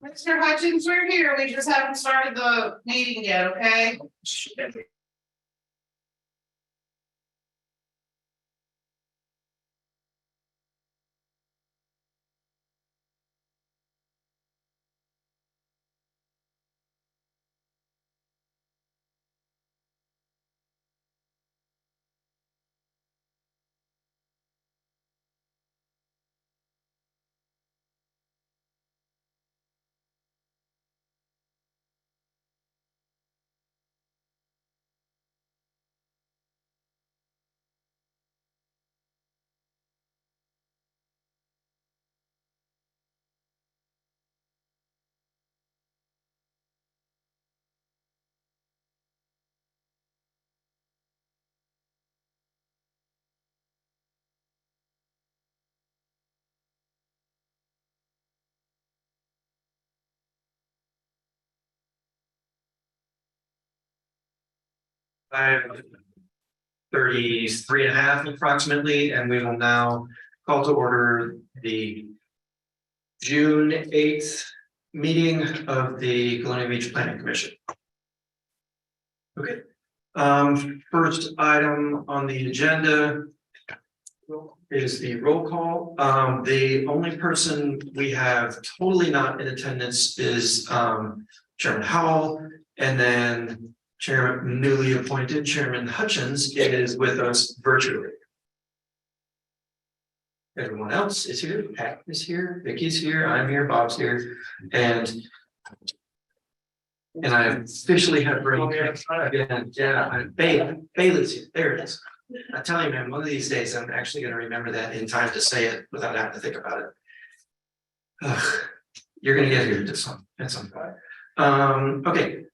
Mr. Hutchins, we're here. We just haven't started the meeting yet, okay? Five 33 and a half approximately, and we will now call to order the June 8th meeting of the Colonial Beach Planning Commission. Okay, first item on the agenda is the roll call. The only person we have totally not in attendance is Chairman Howell, and then Chairman, newly appointed Chairman Hutchins is with us virtually. Everyone else is here. Pat is here, Vicky's here, I'm here, Bob's here, and I officially have brain cancer again. Yeah, Bailey's here. There it is. I tell you, man, one of these days I'm actually going to remember that in time to say it without having to think about it. Ugh, you're going to get here at some point. Okay.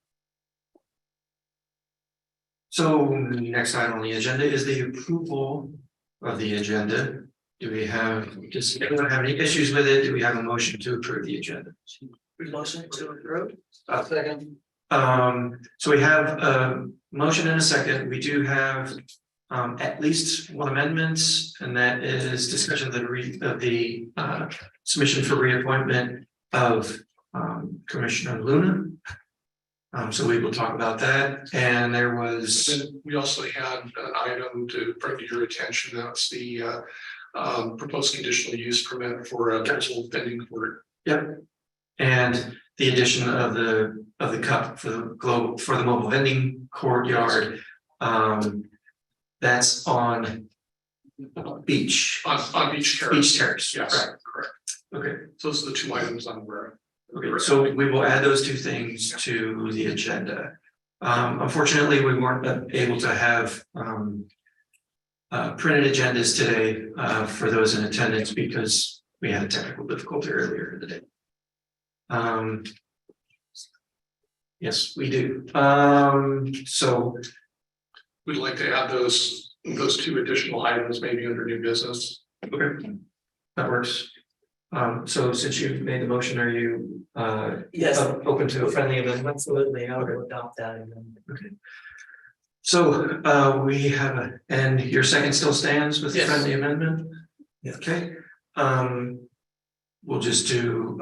So next item on the agenda is the approval of the agenda. Do we have, does anyone have any issues with it? Do we have a motion to approve the agenda? Motion to approve. Second. So we have a motion and a second. We do have at least one amendment, and that is discussion of the submission for reappointment of Commissioner Luna. So we will talk about that, and there was. And we also had an item to bring to your attention. That's the proposed conditional use permit for a mobile vending court. Yep. And the addition of the cup for the mobile vending courtyard. That's on beach. On Beach Terrace. Beach Terrace. Yes, Right. correct. Okay. Those are the two items I'm aware of. Okay, so we will add those two things to the agenda. Unfortunately, we weren't able to have printed agendas today for those in attendance because we had a technical difficulty earlier in the day. Yes, we do. So We'd like to add those two additional items maybe under new business. okay, that works. So since you've made the motion, are you Yes, open to a friendly amendment? absolutely. I will adopt that. Okay. So we have and your second still stands with the Yes. friendly amendment? Yes. Okay. We'll just do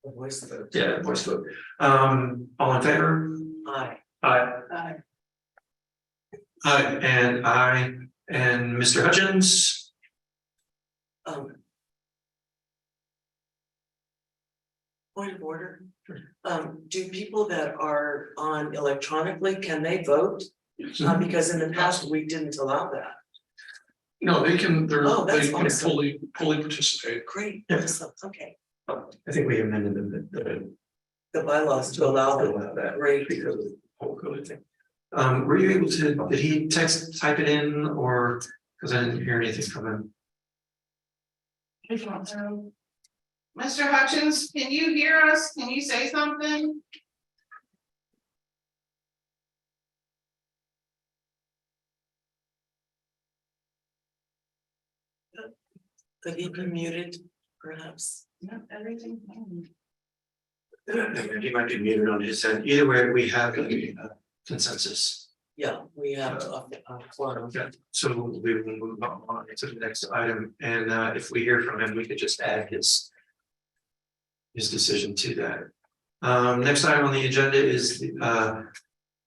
Voice vote. yeah, voice vote. All in favor? Aye. Aye. Aye, and Mr. Hutchins? Point of order. Do people that are on electronically, can they vote? Because in the past, we didn't allow that. No, they can, Oh, that's they can awesome. fully participate. Great, Yeah. awesome, okay. I think we amended The bylaws to allow that great. because of the whole COVID thing. Were you able to, did he type it in or, because I didn't hear anything from him? Mr. Hutchins, can you hear us? Can you say something? Could he be muted, perhaps? No, everything. He might be muted on his end. Either way, we have a consensus. Yeah, we have a quorum. Okay, so we will move on to the next item, and if we hear from him, we could just add his his decision to that. Next item on the agenda is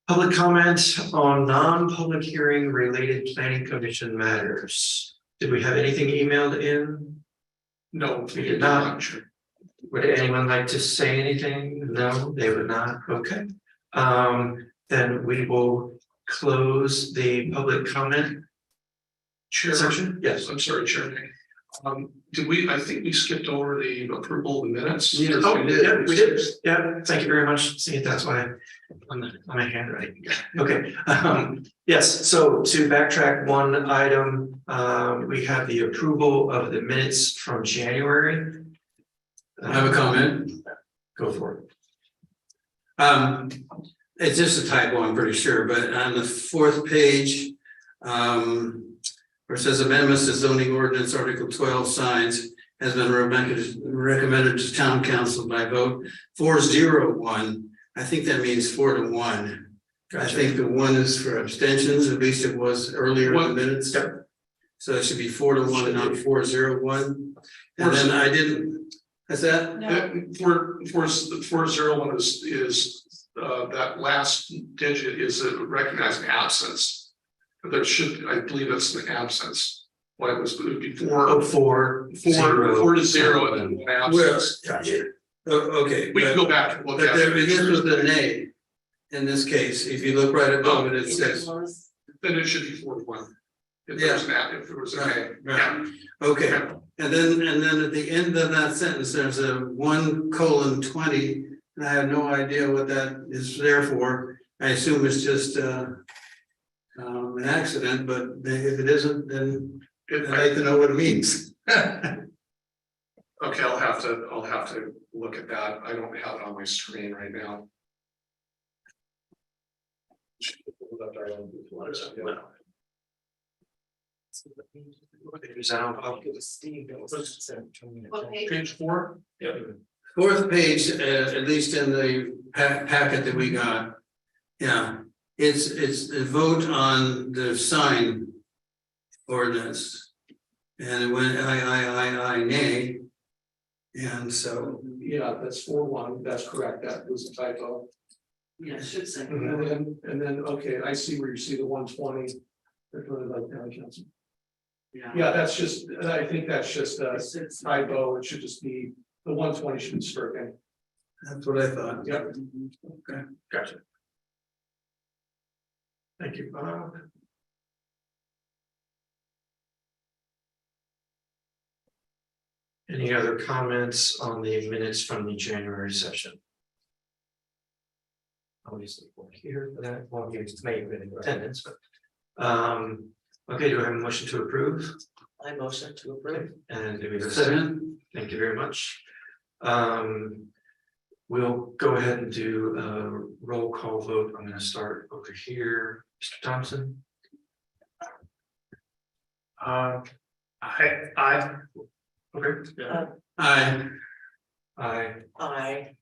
public comment on non-public hearing related planning commission matters. Did we have anything emailed in? No, We did not. Would anyone like to say anything? No, they would not. Okay. Then we will close the public comment Chair, section. Yes. I'm sorry, Chairman. I think we skipped over the approval of the minutes. Yes, oh, yeah, we did. Yeah, thank you very much. See, that's why on my handwriting. Okay, yes, so to backtrack one item, we have the approval of the minutes from January. I have a comment. Go for it. It's just a typo, I'm pretty sure, but on the fourth page, where it says amendments to zoning ordinance, Article 12 signs has been recommended to town council by vote 401. I think that means 4-1. I Gotcha. think the one is for abstentions, at least it was earlier in the minutes. Yep. So it should be 4-1 and not 401. And then I didn't, is that? For 401 is that last digit is a recognized absence. There should, I believe it's an absence. What it was before. Oh, 4 4 to 0 and then one Well, absence. okay. We can but- go back and look But at there, it. this was the nay. In this case, if you look right above it, it says, Then it should be 4-1. If there was an A. right, okay. And then at the end of that sentence, there's a 1:20, and I have no idea what that is there for. I assume it's just an accident, but if it isn't, then I'd like to know what it means. Okay, I'll have to look at that. I don't have it on my screen right now. What page? Page 4? Yeah. Fourth page, at least in the packet that we got. Yeah, it's a vote on the sign ordinance. And it went I nay. And so, Yeah, that's 4-1. That's correct. That was a typo. Yeah, it should say. And then, okay, I see where you see the 120. Recommended by county council. Yeah, that's just, I think that's just a typo. It should just be, the 120 should be stricken. that's what I thought. Yep. Okay. Gotcha. Thank you, Bob. Any other comments on the minutes from the January session? Obviously, we're here for that, well, you may have been in attendance, but, okay, do I have a motion to approve? I motion to approve. And do we have a second? Thank you very much. We'll go ahead and do a roll call vote. I'm gonna start over here. Mr. Thompson? I. Okay. Aye. Aye. I.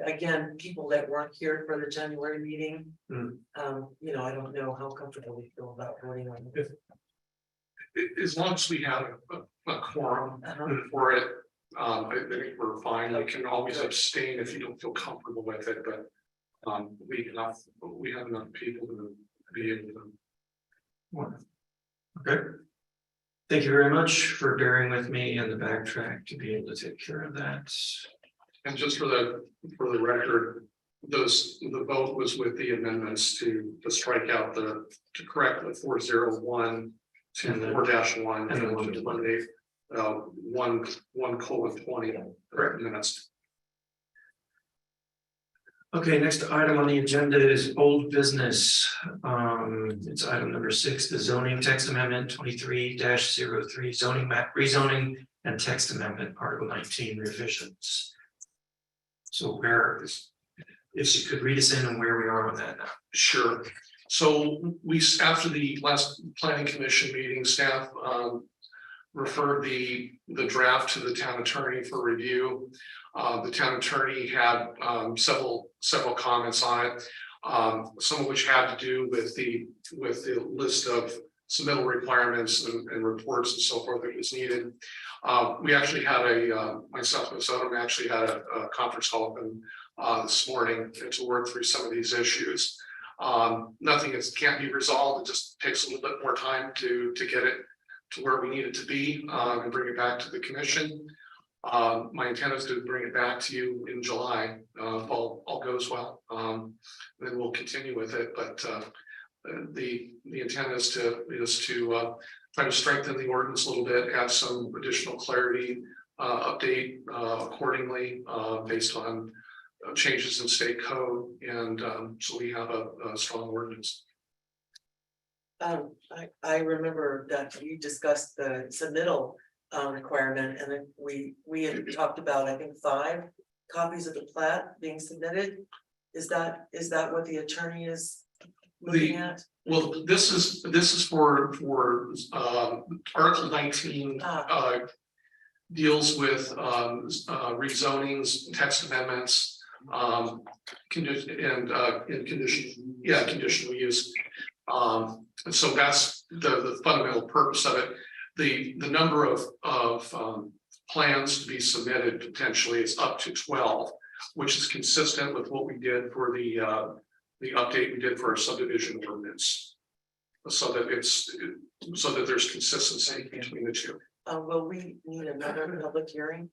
Again, people that weren't here for the January meeting. Mm. I don't know how comfortable we feel about voting on this. As long as we have a quorum Uh-huh. for it, I think we're fine. We can always abstain if you don't feel comfortable with it, but we have enough people to be able to. Okay. Thank you very much for bearing with me and the backtrack to be able to take care of that. And just for the record, the vote was with the amendments to strike out to correct the 401 to And then- 4-1 and then and to eliminate 1:20 correct minutes. Okay, next item on the agenda is old business. It's item number 6, the zoning text amendment 23-03 zoning map rezoning and text amendment article 19 revisions. So where is, if you could read us in and where we are on that now. Sure. So after the last planning commission meeting, staff referred the draft to the town attorney for review. The town attorney had several comments on it, some of which had to do with the list of submittal requirements and reports and so forth that was needed. We actually had myself and Sodom actually had a conference call with them this morning to work through some of these issues. Nothing can't be resolved. It just takes a little bit more time to get it to where we need it to be and bring it back to the commission. My intent is to bring it back to you in July, if all goes well. Then we'll continue with it, but the intent is to try to strengthen the ordinance a little bit, add some additional clarity, update accordingly based on changes in state code, and so we have a strong ordinance. I remember that we discussed the submittal requirement, and then we had talked about, I think, 5 copies of the plat being submitted. Is that what the attorney is looking at? Well, this is for Article 19 deals with rezonings, text amendments, conditional use. And so that's the fundamental purpose of it. The number of plans to be submitted potentially is up to 12, which is consistent with what we did for the update we did for our subdivision ordinance. So that there's consistency between the two. Will we need another public hearing?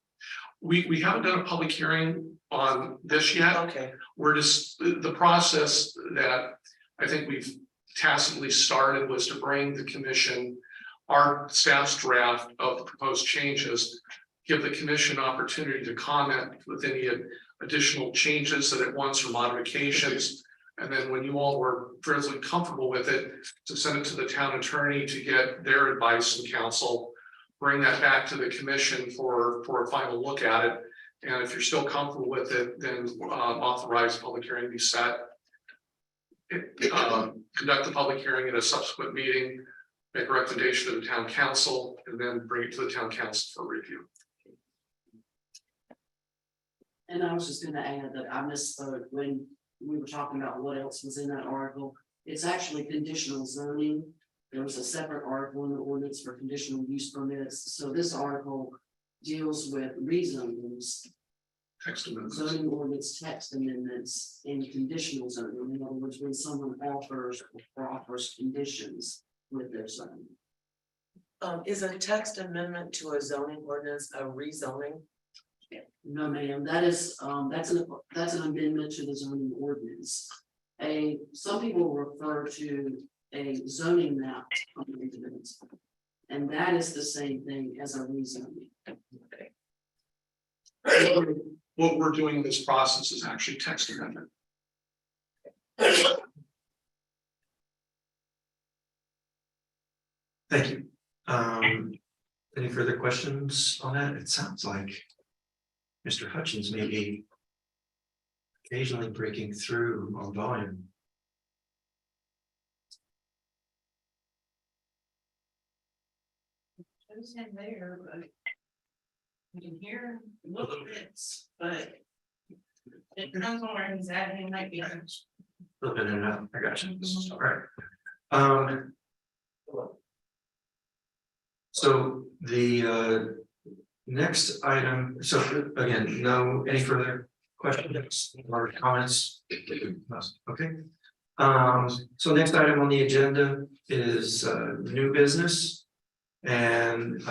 We haven't done a public hearing on this yet. Okay, We're just, the process that I think we've tacitly started was to bring the commission our staff's draft of the proposed changes, give the commission opportunity to comment with any additional changes that it wants or modifications. And then when you all were fairly comfortable with it, to send it to the town attorney to get their advice and counsel, bring that back to the commission for a final look at it. And if you're still comfortable with it, then authorize public hearing to be set. Conduct the public hearing in a subsequent meeting, make a recommendation to the town council, and then bring it to the town council for review. And I was just gonna add that I misspoke when we were talking about what else was in that article. It's actually conditional zoning. There was a separate article in the ordinance for conditional use permits. So this article deals with rezonings, Text amendments. zoning ordinance text amendments, and conditional zoning. In other words, when someone offers conditions with their zoning. is a text amendment to a zoning ordinance a rezoning? No, ma'am, that is, that's an amendment to the zoning ordinance. Some people refer to a zoning map amendment, and that is the same thing as a rezoning. What we're doing in this process is actually text amendment. Thank you. Any further questions on that? It sounds like Mr. Hutchins may be occasionally breaking through on volume. I was in there, but I can hear little bits, but it depends on where he's at. He might be. A little bit in and out. I got you. All right. So the next item, so again, any further questions or comments? Okay. So next item on the agenda is new business. And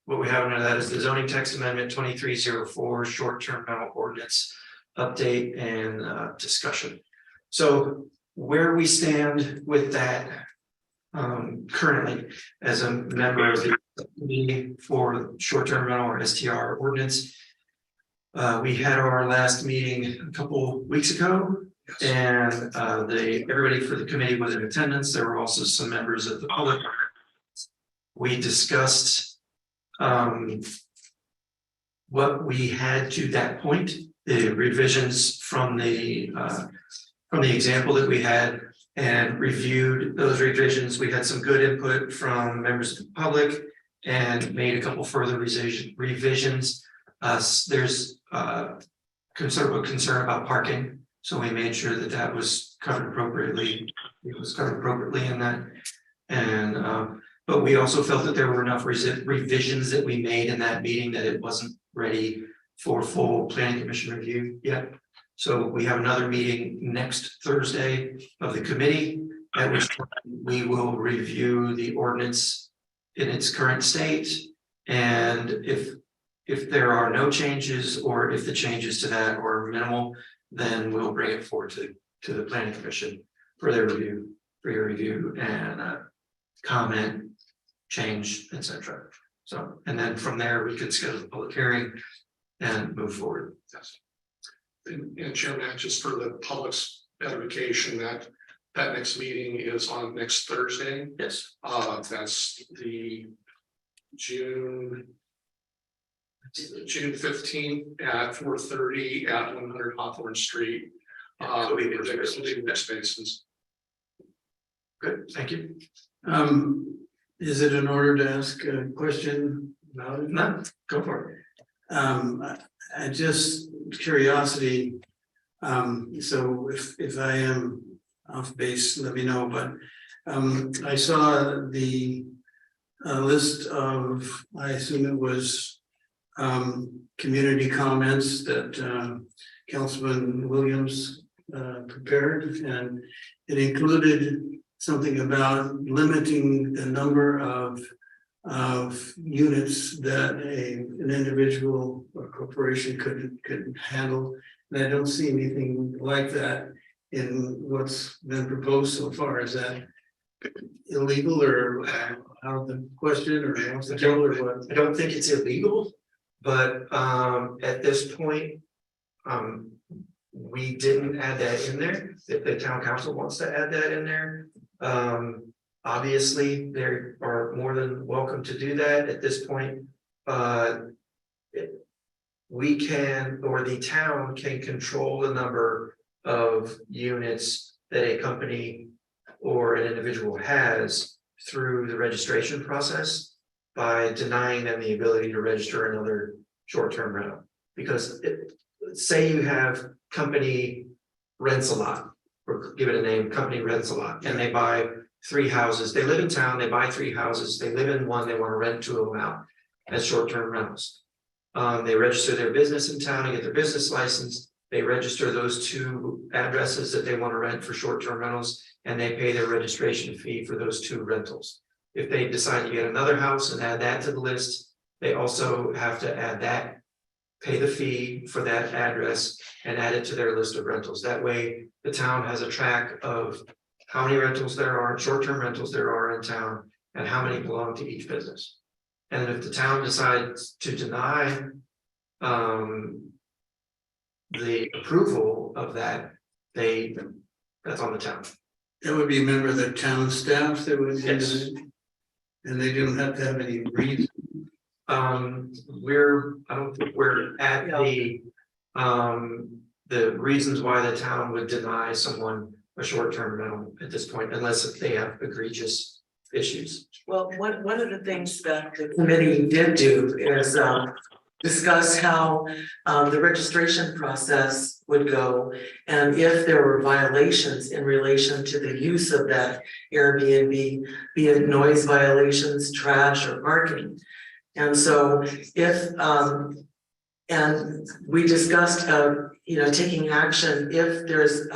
what we have under that is the zoning text amendment 2304 short-term rental ordinance update and discussion. So where we stand with that currently as a member of the committee for short-term rental or STR ordinance. We had our last meeting a couple weeks ago, and everybody for the committee was in attendance. There were also some members of the public. We discussed what we had to that point, the revisions from the example that we had, and reviewed those revisions. We had some good input from members of the public and made a couple further revisions. There's considerable concern about parking, so we made sure that that was covered appropriately. It was covered appropriately in that. And but we also felt that there were enough revisions that we made in that meeting that it wasn't ready for full planning commission review yet. So we have another meeting next Thursday of the committee, at which point we will review the ordinance in its current state. And if there are no changes, or if the changes to that are minimal, then we'll bring it forward to the planning commission for their review, for your review and comment, change, etc. So, and then from there, we can schedule a public hearing and move forward. Yes. And Chairman, just for the public's edification, that next meeting is on next Thursday. Yes. That's the June 15th at 4:30 at 100 Hawthorne Street. Next spaces. Good, thank you. Is it in order to ask a question about it? No, go for it. I just curiosity. So if I am off base, let me know, but I saw the list of, I assume it was community comments that Councilman Williams prepared, and it included something about limiting the number of units that an individual or corporation could handle. And I don't see anything like that in what's been proposed so far. Is that illegal, or out of the question, or what's the deal, or what? I don't think it's illegal, but at this point, we didn't add that in there. If the town council wants to add that in there, obviously, they are more than welcome to do that at this point. We can, or the town can control the number of units that a company or an individual has through the registration process by denying them the ability to register another short-term rental. Because say you have company rents a lot, or give it a name, company rents a lot, and they buy 3 houses. They live in town, they buy 3 houses, they live in one, they want to rent 2 of them out as short-term rentals. They register their business in town and get their business license. They register those 2 addresses that they want to rent for short-term rentals, and they pay their registration fee for those 2 rentals. If they decide to get another house and add that to the list, they also have to add that, pay the fee for that address and add it to their list of rentals. That way, the town has a track of how many rentals there are, short-term rentals there are in town, and how many belong to each business. And if the town decides to deny the approval of that, that's on the town. That would be a member of the town staff that would. Yes. And they don't have to have any reason. I don't think we're at the reasons why the town would deny someone a short-term rental at this point, unless they have egregious issues. Well, one of the things that the committee did do is discuss how the registration process would go, and if there were violations in relation to the use of that Airbnb, be it noise violations, trash, or parking. And so if and we discussed taking action if there's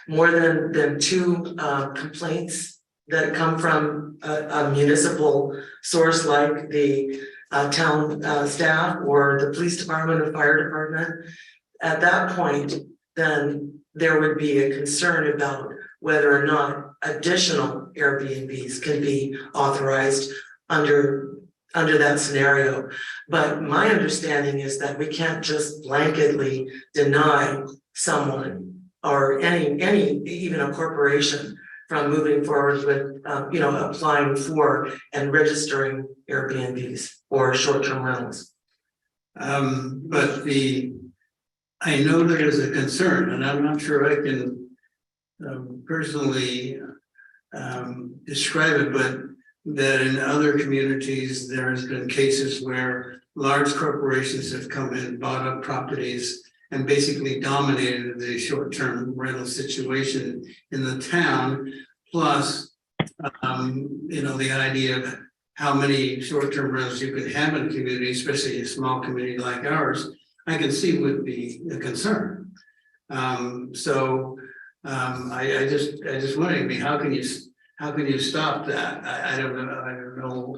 more than 2 complaints that come from a municipal source like the town staff or the police department or fire department. At that point, then there would be a concern about whether or not additional Airbnbs can be authorized under that scenario. But my understanding is that we can't just blanketly deny someone or any even a corporation from moving forward with applying for and registering Airbnbs or short-term rentals. But I know there is a concern, and I'm not sure I can personally describe it, but that in other communities, there has been cases where large corporations have come in, bought up properties, and basically dominated the short-term rental situation in the town. Plus, You know, the idea of how many short-term rentals you could have in a community, especially a small community like ours, I can see would be a concern. I just wondering, I mean, how can you stop that? I don't know,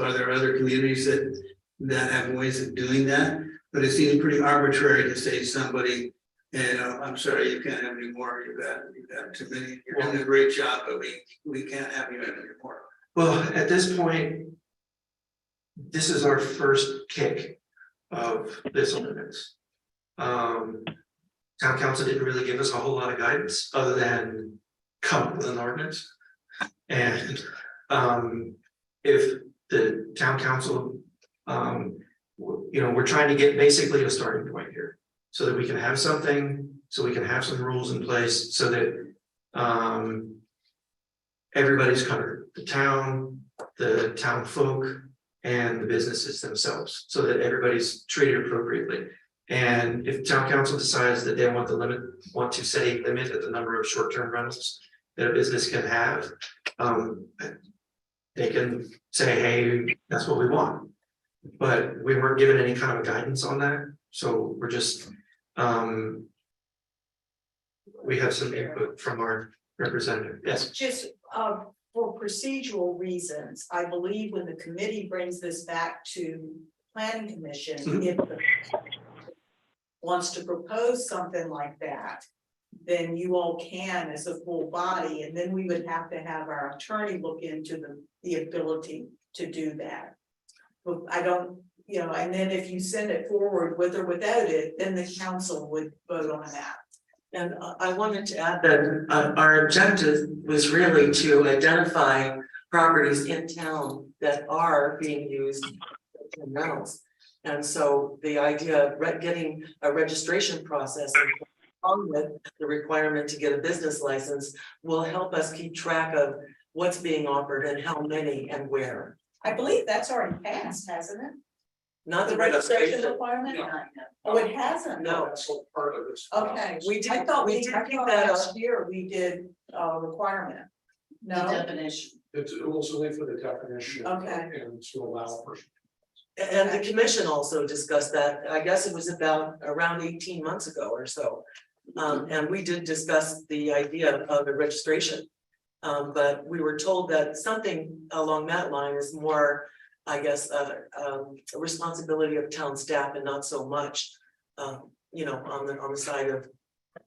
are there other communities that have ways of doing that? But it seems pretty arbitrary to say somebody, you know, I'm sorry, you can't have any more, you've got too many, you're doing a great job, but we can't have you any more. Well, at this point, this is our first kick of this ordinance. Town council didn't really give us a whole lot of guidance other than come up with an ordinance. And if the town council, you know, we're trying to get basically a starting point here so that we can have something, so we can have some rules in place so that everybody's covered, the town folk and the businesses themselves, so that everybody's treated appropriately. And if town council decides that they want to set a limit at the number of short-term rentals that a business can have, they can say, hey, that's what we want. But we weren't given any kind of guidance on that, so we're just, we have some input from our representative. Yes. Just for procedural reasons, I believe when the committee brings this back to planning commission, if the wants to propose something like that, then you all can as a full body, and then we would have to have our attorney look into the ability to do that. But I don't, you know, and then if you send it forward with or without it, then the council would vote on that. And I wanted to add that our objective was really to identify properties in town that are being used in rentals. And so the idea of getting a registration process along with the requirement to get a business license will help us keep track of what's being offered and how many and where. I believe that's already passed, hasn't it? Not The the registration registration. requirement? No. Oh, it hasn't? No. That's all part of this. Okay, We did- I thought we we did I pick thought that last up. year we did requirement. The No, definition. It's also for the definition. Okay. And to allow for. And the commission also discussed that, I guess it was about around 18 months ago or so. And we did discuss the idea of a registration. But we were told that something along that line is more, I guess, a responsibility of town staff and not so much, you know, on the side of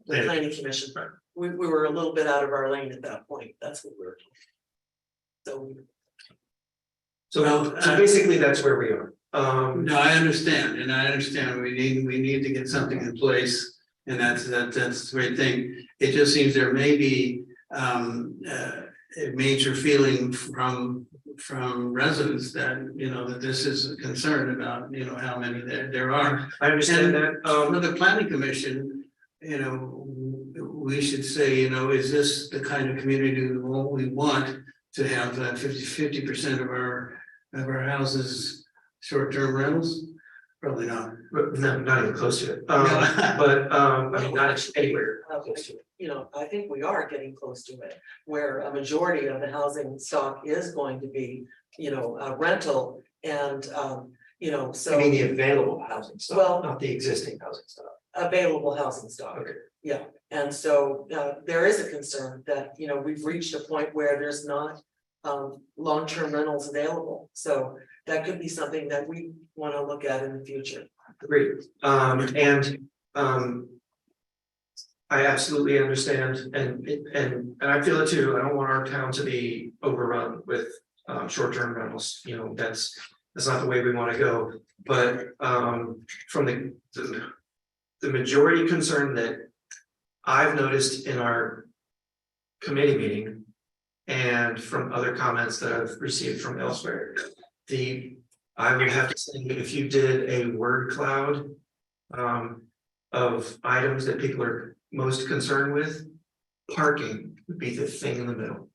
the Yeah. planning commission. We were a little bit out of our lane at that point, that's what we were told. So basically, that's where we are. No, I understand, and I understand we need to get something in place. And that's the great thing. It just seems there may be a major feeling from residents that, you know, that this is a concern about, you know, how many there are. I understand that. For the planning commission, you know, we should say, you know, is this the kind of community we want to have 50% of our houses short-term rentals? Probably not. But no, not even close to it. No. But I mean, not anywhere close to it. You know, I think we are getting close to it, where a majority of the housing stock is going to be, you know, a rental and, you know, so. I mean, the available housing stuff, Well- not the existing housing stuff. Available housing stock. Okay. Yeah, and so there is a concern that, you know, we've reached a point where there's not long-term rentals available. So that could be something that we want to look at in the future. Great. I absolutely understand and I feel it too. I don't want our town to be overrun with short-term rentals, you know, that's not the way we want to go. But from the majority concern that I've noticed in our committee meeting and from other comments that I've received from elsewhere, I would have to say, if you did a word cloud of items that people are most concerned with, parking would be the thing in the middle.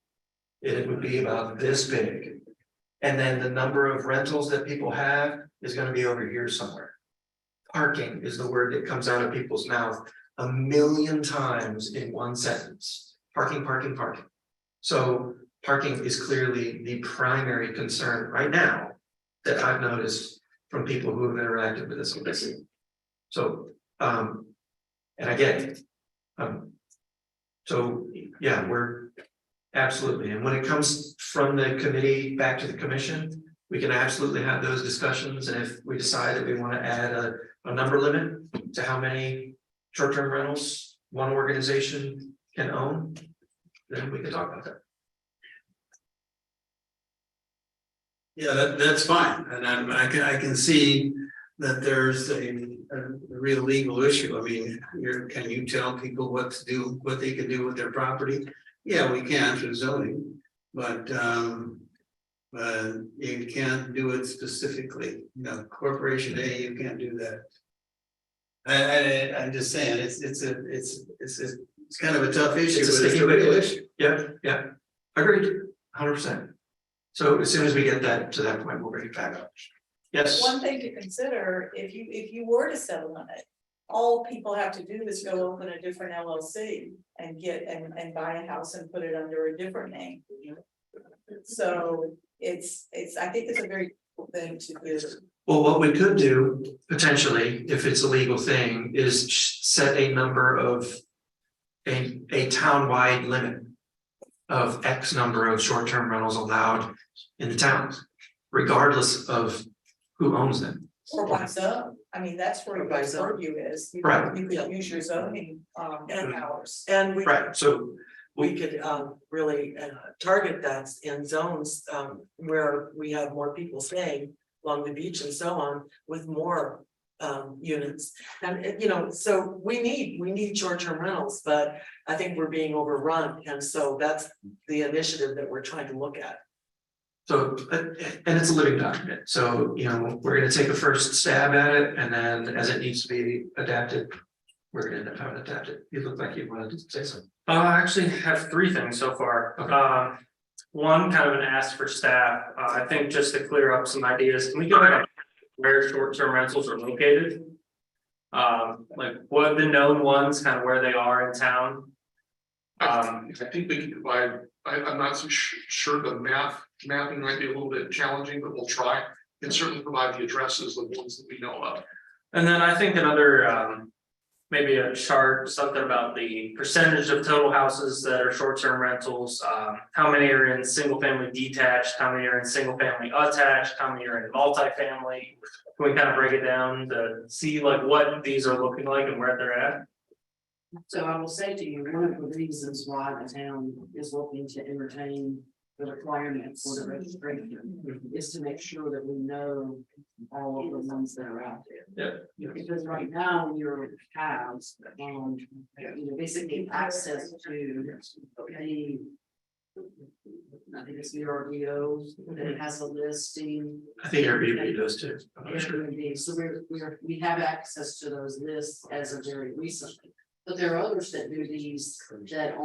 It would be about this big. And then the number of rentals that people have is going to be over here somewhere. Parking is the word that comes out of people's mouth 1 million times in one sentence. Parking, parking, parking. So parking is clearly the primary concern right now that I've noticed from people who have interacted with this committee. So, and I get it. So, yeah, we're absolutely, and when it comes from the committee back to the commission, we can absolutely have those discussions, and if we decide that we want to add a number limit to how many short-term rentals one organization can own, then we can talk about that. Yeah, that's fine, and I can see that there's a real legal issue. I mean, can you tell people what to do, what they can do with their property? Yeah, we can through zoning, but you can't do it specifically, you know, Corporation A, you can't do that. I'm just saying, it's kind of a tough issue, It's a but it's sticky a real wicket. issue. Yeah, agreed, 100%. So as soon as we get that to that point, we'll bring it back up. Yes, One thing to consider, if you were to settle on it, all people have to do is go open a different LLC and get and buy a house and put it under a different name. So it's, I think it's a very cool thing to do. well, what we could do potentially, if it's a legal thing, is set a number of a town-wide limit of X number of short-term rentals allowed in the towns, regardless of who owns them. Or by zone, I mean, that's where Or by your zone. purview is. You Right. could- You could use your zoning powers. And we Right, so we could really target that in zones where we have more people staying along the beach and so on with more units. And you know, so we need short-term rentals, but I think we're being overrun, and so that's the initiative that we're trying to look at. So, and it's a living document, so, you know, we're gonna take a first stab at it, and then as it needs to be adapted, we're gonna end up having to adapt it. You look like you wanted to say something. I actually have three things so far. Okay. One, kind of an ask for staff, I think just to clear up some ideas, can we go back where short-term rentals are located? Like what the known ones, kind of where they are in town. I think we can provide, I'm not so sure the mapping might be a little bit challenging, but we'll try. And certainly provide the addresses, the ones that we know of. And then I think another, maybe a chart, something about the percentage of total houses that are short-term rentals. How many are in single-family detached, how many are in single-family attached, how many are in multifamily? Can we kind of break it down to see like what these are looking like and where they're at? So I will say to you, one of the reasons why the town is looking to entertain the requirement for the registration is to make sure that we know all of the ones that are out there. Yeah. Because right now, your house, you know, basically access to the. I think it's the RDO, that it has a listing. I think Airbnb does too. I'm not sure. Airbnb. So we have access to those lists as of very recently. But there are others that do these that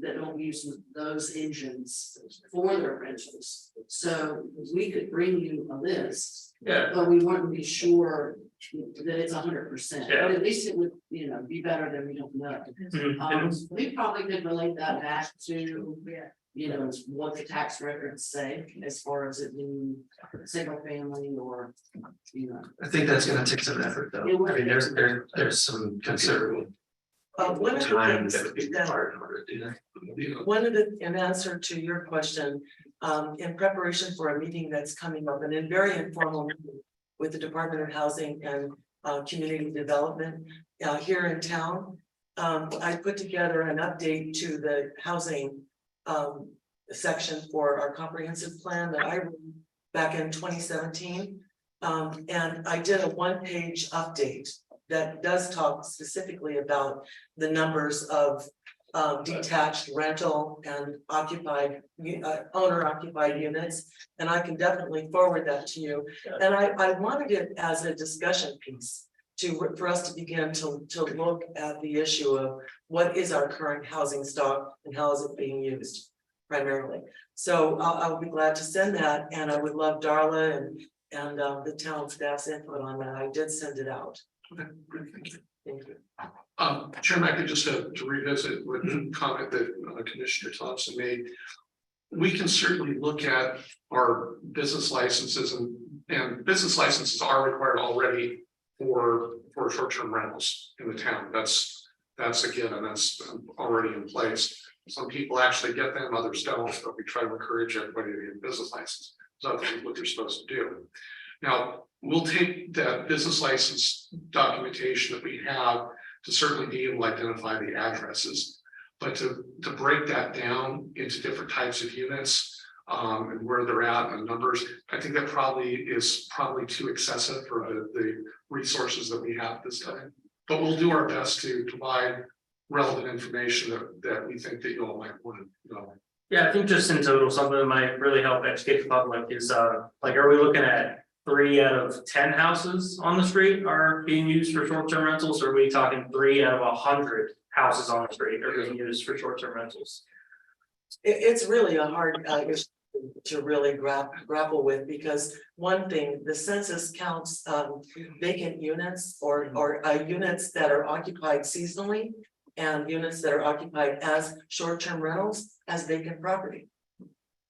don't use those engines for their rentals. So we could bring you a list, Yeah, but we wouldn't be sure that it's 100%. Yeah. But at least it would, you know, be better than we don't know. We probably could relate that back to, you know, what the tax records say as far as it being single family or, you know. I think that's gonna take some effort though. It will. I mean, there's some considerable One of the time things that would be that required in order to do that. One of the, in answer to your question, in preparation for a meeting that's coming up and in very informal meeting with the Department of Housing and Community Development here in town. I put together an update to the housing section for our comprehensive plan that I wrote back in 2017. And I did a one-page update that does talk specifically about the numbers of detached rental and occupied, owner occupied units. And I can definitely forward that to you. And I wanted it as a discussion piece for us to begin to look at the issue of what is our current housing stock and how is it being used primarily. So I'll be glad to send that, and I would love Darla and the town staff's input on that. I did send it out. Okay, great, thank you. Thank you. Chairman, I could just to revisit with the comment that Commissioner Thompson made. we can certainly look at our business licenses and business licenses are required already for short-term rentals in the town. That's a given, that's already in place. Some people actually get them, others don't, but we try to encourage everybody to get a business license. So that's what they're supposed to do. Now, we'll take that business license documentation that we have to certainly be able to identify the addresses. But to break that down into different types of units and where they're at and numbers, I think that is probably too excessive for the resources that we have this time. But we'll do our best to provide relevant information that we think that you all might want to know. Yeah, I think just in total, something that might really help educate the public is, like, are we looking at 3 out of 10 houses on the street are being used for short-term rentals? Or are we talking 3 out of 100 houses on the street are being used for short-term rentals? It's really a hard issue to really grapple with, because one thing, the census counts vacant units or units that are occupied seasonally and units that are occupied as short-term rentals as vacant property.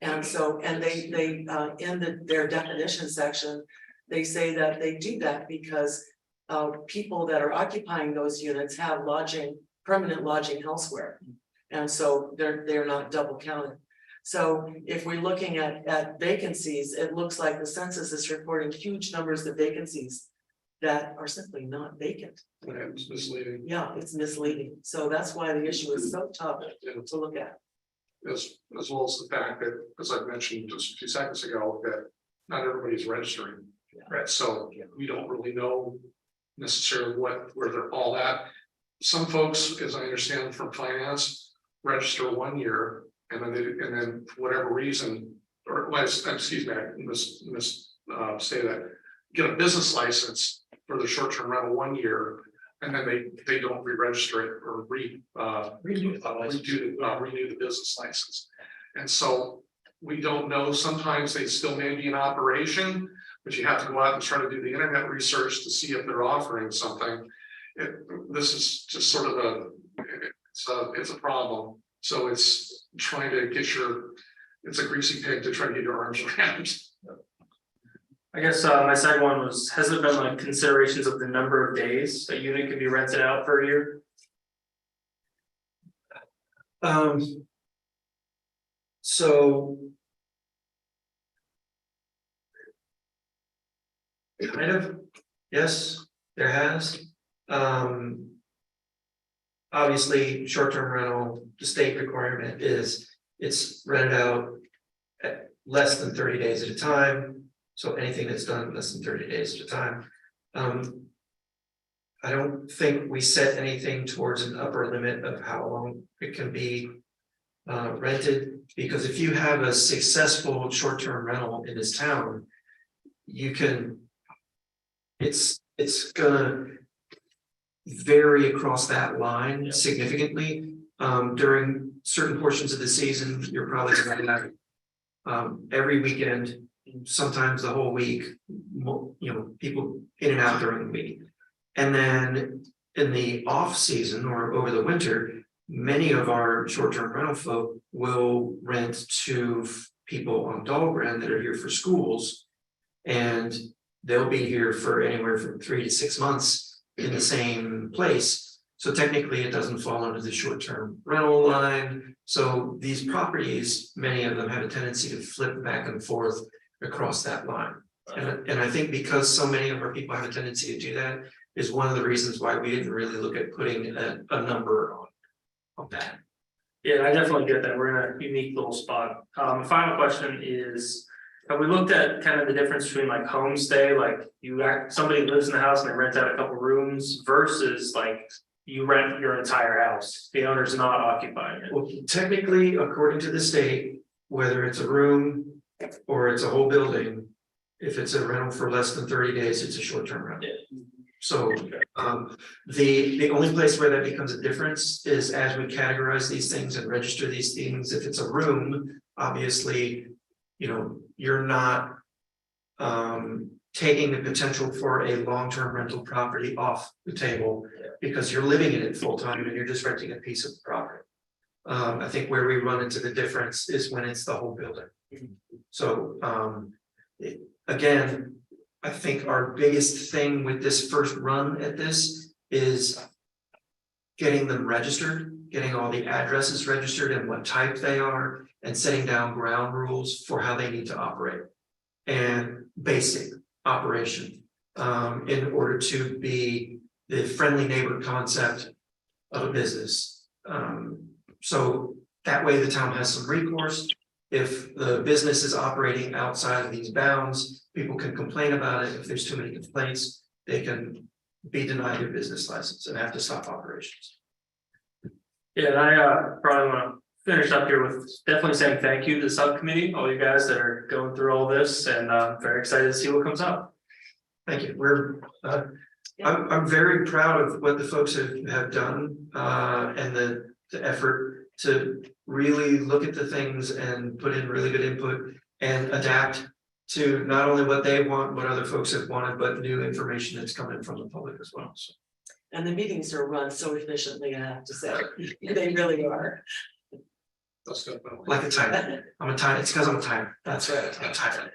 And so, and they in their definition section, they say that they do that because people that are occupying those units have permanent lodging elsewhere. And so they're not double counted. So if we're looking at vacancies, it looks like the census is reporting huge numbers of vacancies that are simply not vacant. And it's misleading. Yeah, it's misleading. So that's why the issue is so tough to look at. As well as the fact that, as I mentioned just a few seconds ago, that not everybody's registering. Right, so we don't really know necessarily where they're all at. Some folks, as I understand from finance, register 1 year and then for whatever reason, or excuse me, I say that, get a business license for the short-term rental 1 year, and then they don't re-register it or renew the business license. And so we don't know, sometimes they still may be in operation, but you have to go out and try to do the internet research to see if they're offering something. This is just sort of it's a problem. So it's trying to get it's a greasy pig to try to get your arms around. I guess my second one was, has there been like considerations of the number of days a unit could be rented out per year? So. Kind of, yes, there has. Obviously, short-term rental, the state requirement is it's rented out at less than 30 days at a time. So anything that's done less than 30 days at a time. I don't think we set anything towards an upper limit of how long it can be rented, because if you have a successful short-term rental in this town, you can, it's gonna vary across that line significantly. During certain portions of the season, you're probably gonna have every weekend, sometimes the whole week, people in and out during the week. And then in the off season or over the winter, many of our short-term rental folk will rent to people on Dahlgren that are here for schools. And they'll be here for anywhere from 3 to 6 months in the same place. So technically it doesn't fall under the short-term rental line. So these properties, many of them have a tendency to flip back and forth across that line. And I think because so many of our people have a tendency to do that is one of the reasons why we didn't really look at putting a number on that. Yeah, I definitely get that. We're in a unique little spot. Final question is, have we looked at kind of the difference between like homestay, like somebody lives in the house and they rent out a couple rooms versus like you rent your entire house, the owner's not occupying it? Well, technically, according to the state, whether it's a room or it's a whole building, if it's a rental for less than 30 days, it's a short-term rental. So the only place where that becomes a difference is as we categorize these things and register these things. If it's a room, obviously, you're not taking the potential for a long-term rental property off the table because you're living in it full time and you're just renting a piece of the property. I think where we run into the difference is when it's the whole building. So, again, I think our biggest thing with this first run at this is getting them registered, getting all the addresses registered and what type they are, and setting down ground rules for how they need to operate. And basic operation, in order to be the friendly neighbor concept of a business. So that way the town has some recourse. If the business is operating outside of these bounds, people can complain about it. If there's too many complaints, they can be denied their business license and have to stop operations. Yeah, and I probably want to finish up here with definitely saying thank you to the subcommittee, all you guys that are going through all this, and very excited to see what comes up. Thank you. I'm very proud of what the folks have done, and the effort to really look at the things and put in really good input and adapt to not only what they want, what other folks have wanted, but new information that's coming from the public as well. So, And the meetings are run so efficiently, I have to say, they really are. That's good. like a timer. It's because I'm a timer. That's right. I'm a timer.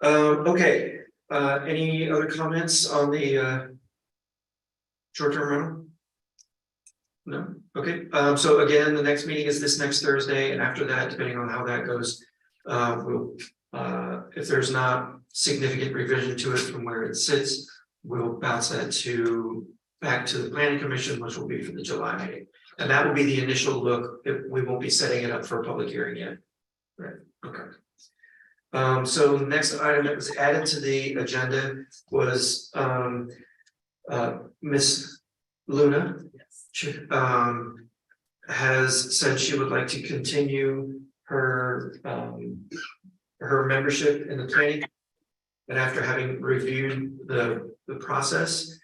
Okay, any other comments on the short-term rental? No, okay, so again, the next meeting is this next Thursday, and after that, depending on how that goes, we'll, if there's not significant revision to it from where it sits, we'll bounce that back to the planning commission, which will be for the July meeting. And that will be the initial look. We won't be setting it up for a public hearing yet. Right, okay. So the next item that was added to the agenda was Miss Luna. Has said she would like to continue her membership in the planning. And after having reviewed the process,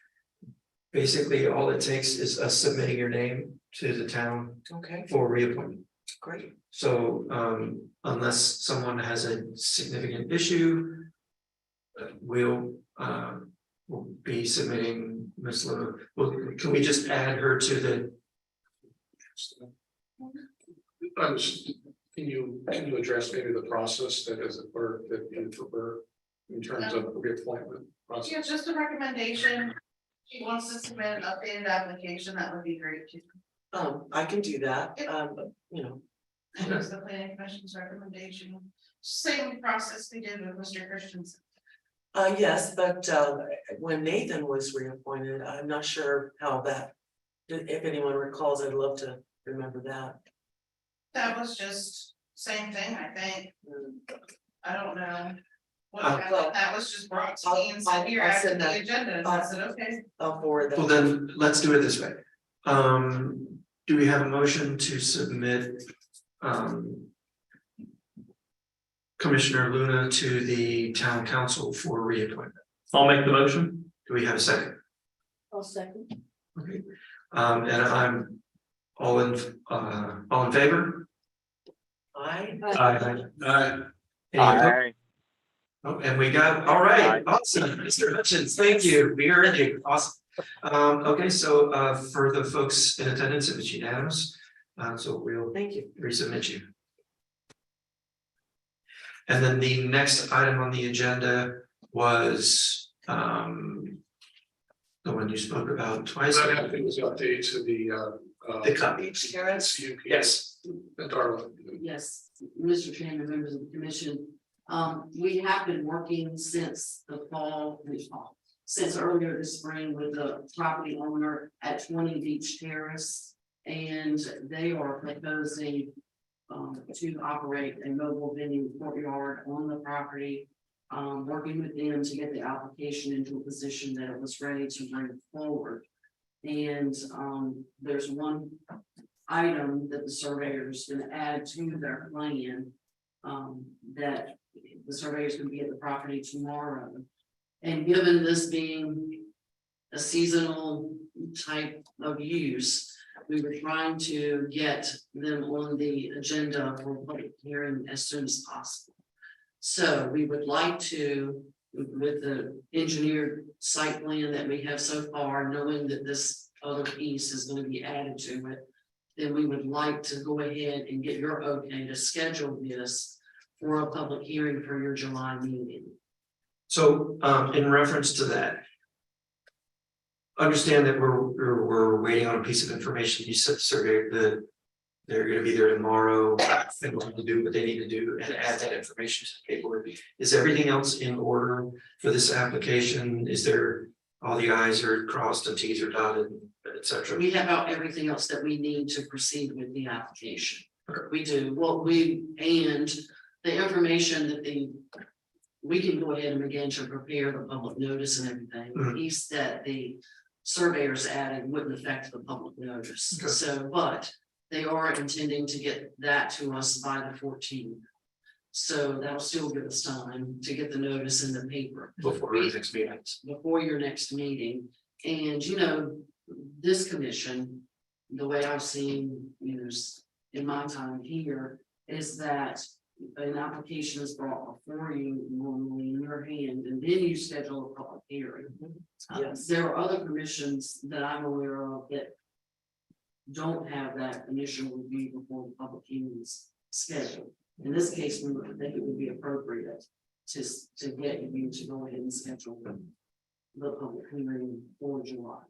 basically all it takes is us submitting your name to the town Okay, for reappointment. great. So unless someone has a significant issue, we'll be submitting Ms. Luna. Well, can we just add her to the? Can you address maybe the process that is for that you prefer in terms of reappointment process? Yeah, just a recommendation. She wants to submit an updated application, that would be great too. I can do that, you know, And that's the planning commission's recommendation, same process we did with Mr. Christensen. yes, but when Nathan was reappointed, I'm not sure how that. If anyone recalls, I'd love to remember that. That was just same thing, I think. I don't know. What Uh, happened, that was just brought to me and said, here, I'll after send the that. agenda, and I said, okay. I'll forward that. Well, then let's do it this way. Do we have a motion to submit Commissioner Luna to the town council for reappointment? I'll make the motion. Do we have a second? I'll second. Okay, and I'm all in favor? I, Any opposed? Oh, and we got, all right, awesome, Mr. Hutchins, thank you, we are in, awesome. Okay, so for the folks in attendance, it was unanimous, so we'll thank you. resubmit you. And then the next item on the agenda was the one you spoke about twice. That happened was update to The copy. CUP. Yes. Darla. Yes, Mr. Chairman, members of the commission, we have been working since the fall, since earlier this spring with the property owner at 20 Beach Terrace. And they are proposing to operate a mobile vending courtyard on the property. Working with them to get the application into a position that it was ready to bring forward. And there's one item that the surveyor is going to add to their plan. That the surveyor is going to be at the property tomorrow. And given this being a seasonal type of use, we were trying to get them on the agenda for public hearing as soon as possible. So we would like to, with the engineered site plan that we have so far, knowing that this other piece is gonna be added to it, then we would like to go ahead and get your okay to schedule this for a public hearing for your July meeting. So, in reference to that. Understand that we're waiting on a piece of information. You said survey that. They're gonna be there tomorrow, and what to do what they need to do and add that information to the paperwork. Is everything else in order for this application? Is there, all the i's are crossed and t's are dotted, et cetera? We have out everything else that we need to proceed with the application. Okay. We do, and the information that we can go ahead and begin to prepare the public notice and everything. The Mhm. piece that the surveyors added wouldn't affect the public notice, Okay. so, but they are intending to get that to us by the 14th. So that'll still give us time to get the notice in the paper Before the next meeting. before your next meeting. And you know, this commission, the way I've seen, in my time here, is that an application is brought before you normally in your hand, and then you schedule a public hearing. Yes. There are other commissions that I'm aware of that don't have that initial review before the public hearing is scheduled. In this case, we would think it would be appropriate to get you to go ahead and schedule the public hearing for July.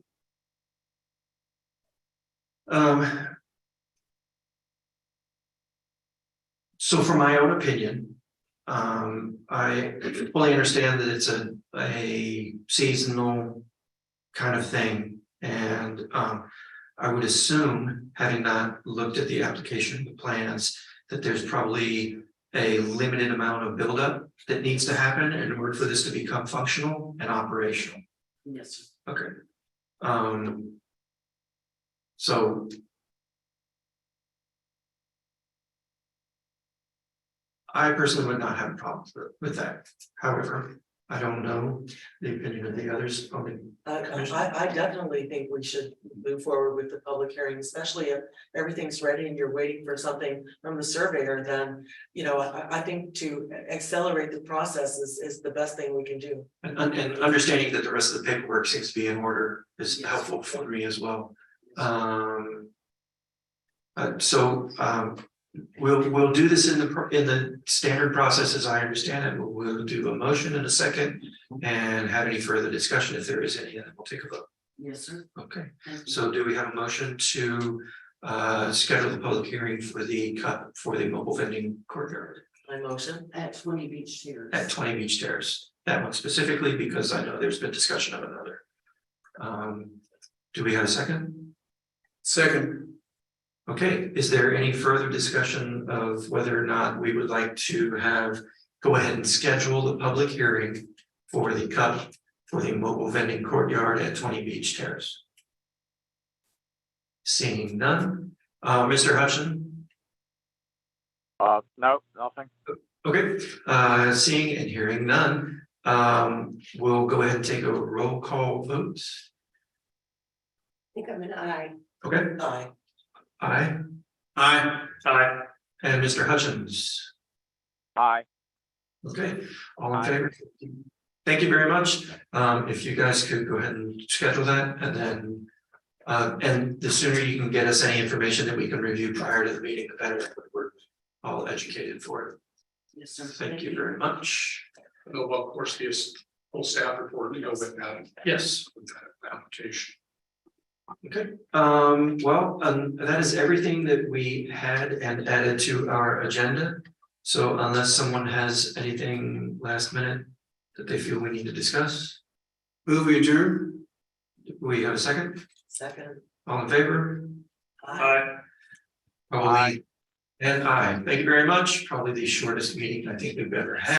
So for my own opinion, I fully understand that it's a seasonal kind of thing. And, I would assume, having not looked at the application, the plans, that there's probably a limited amount of buildup that needs to happen in order for this to become functional and operational. Yes, sir. Okay. So. I personally would not have a problem with that. However, I don't know the opinion of the others on the. I definitely think we should move forward with the public hearing, especially if everything's ready and you're waiting for something from the surveyor, then. I think to accelerate the process is the best thing we can do. And understanding that the rest of the paperwork seems to be in order is helpful for me as well. We'll do this in the standard process as I understand it. We'll do a motion in a second and have any further discussion if there is any, and then we'll take a vote. Yes, sir. Okay, Thank you. so do we have a motion to schedule the public hearing for the mobile vending courtyard My motion, At 20 Beach Terrace. at 20 Beach Terrace? That one specifically because I know there's been discussion of another. Do we have a second? Second. Okay, is there any further discussion of whether or not we would like to go ahead and schedule the public hearing for the mobile vending courtyard at 20 Beach Terrace? Seeing none, Mr. Hutchin? No, nothing. Okay, seeing and hearing none, we'll go ahead and take a roll call vote. I think I'm an aye. Okay, aye. aye, Aye. Aye. and Mr. Hutchins. Aye. Okay, all in Aye. favor? Thank you very much. If you guys could go ahead and schedule that and then. And the sooner you can get us any information that we can review prior to the meeting, the better. We're all educated for it. Yes, sir. Thank you very much. And there'll of course be a full staff report to go with that. Yes. With that application. Okay, well, that is everything that we had and added to our agenda. So unless someone has anything last minute that they feel we need to discuss, Move adjourned. we have a second, Second, all in favor? aye. Probably, and aye. Thank you very much. Probably the shortest meeting I think we've ever had.